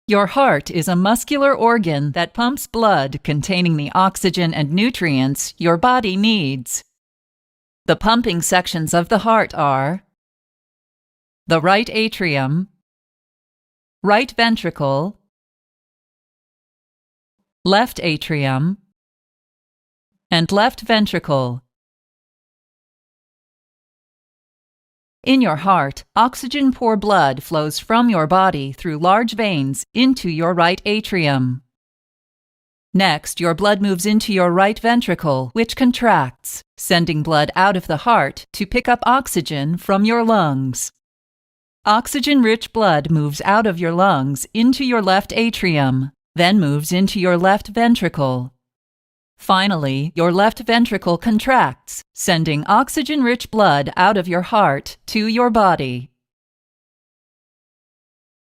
Your heart is a muscular organ that pumps blood containing the oxygen and nutrients your body needs. The pumping sections of the heart are the right atrium, right ventricle, left atrium, and left ventricle. In your heart, oxygen-poor blood flows from your body through large veins into your right atrium. Next, your blood moves into your right ventricle, which contracts, sending blood out of the heart to pick up oxygen from your lungs. Oxygen-rich blood moves out of your lungs into your left atrium, then moves into your left ventricle. Finally, your left ventricle contracts, sending oxygen-rich blood out of your heart to your body.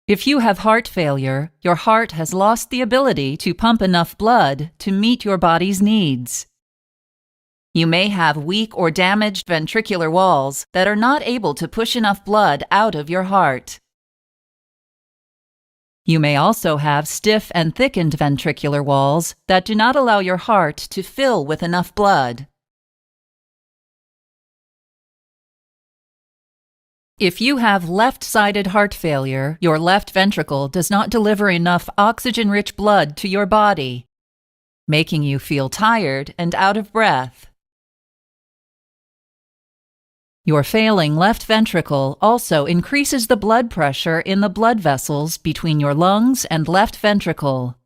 If you have heart failure, your heart has lost the ability to pump enough blood to meet your body's needs. You may have weak or damaged ventricular walls that are not able to push enough blood out of your heart. You may also have stiff and thickened ventricular walls that do not allow your heart to fill with enough blood. If you have left-sided heart failure, your left ventricle does not deliver enough oxygen-rich blood to your body, making you feel tired and out of breath. Your failing left ventricle also increases the blood pressure in the blood vessels between your lungs and left ventricle.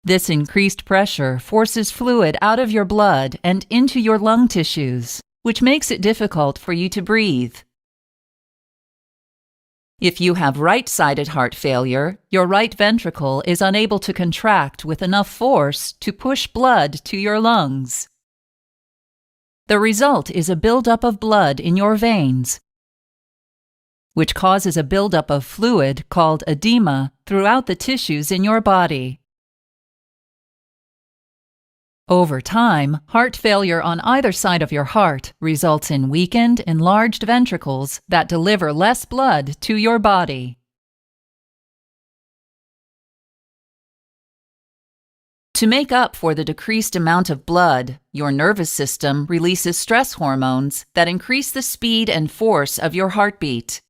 This increased pressure forces fluid out of your blood and into your lung tissues, which makes it difficult for you to breathe. If you have right-sided heart failure, your right ventricle is unable to contract with enough force to push blood to your lungs. The result is a buildup of blood in your veins, which causes a buildup of fluid called edema throughout the tissues in your body. Over time, heart failure on either side of your heart results in weakened, enlarged ventricles that deliver less blood to your body. To make up for the decreased amount of blood, your nervous system releases stress hormones that increase the speed and force of your heartbeat.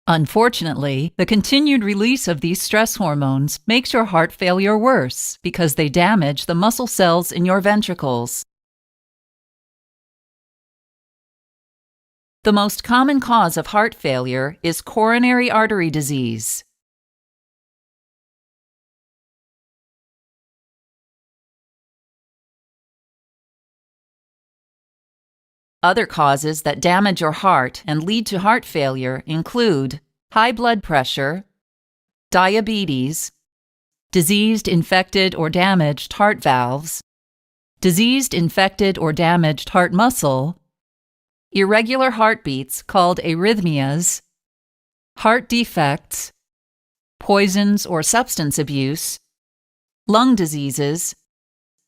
Unfortunately, the continued release of these stress hormones makes your heart failure worse because they damage the muscle cells in your ventricles. The most common cause of heart failure is coronary artery disease. Other causes that damage your heart and lead to heart failure include high blood pressure, diabetes, diseased, infected, or damaged heart valves, diseased, infected, or damaged heart muscle, irregular heartbeats called arrhythmias, heart defects, poisons or substance abuse, lung diseases,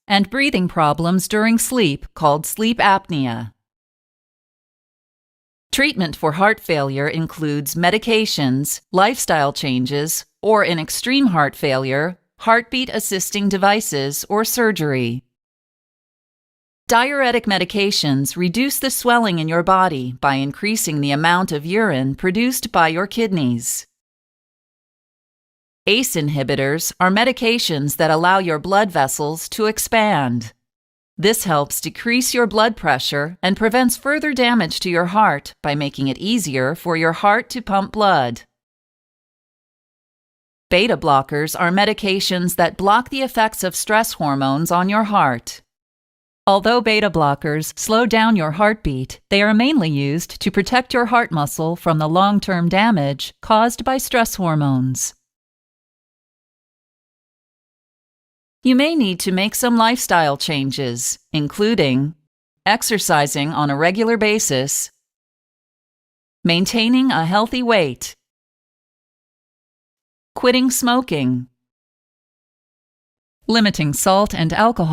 and breathing problems during sleep called sleep apnea. Treatment for heart failure includes medications, lifestyle changes, or in extreme heart failure, heartbeat-assisting devices or surgery. Diuretic medications reduce the swelling in your body by increasing the amount of urine produced by your kidneys. ACE inhibitors are medications that allow your blood vessels to expand. This helps decrease your blood pressure and prevents further damage to your heart by making it easier for your heart to pump blood. Beta blockers are medications that block the effects of stress hormones on your heart. Although beta blockers slow down your heartbeat, they are mainly used to protect your heart muscle from the long-term damage caused by stress hormones. You may need to make some lifestyle changes, including exercising on a regular basis, maintaining a healthy weight, quitting smoking, limiting salt and alcohol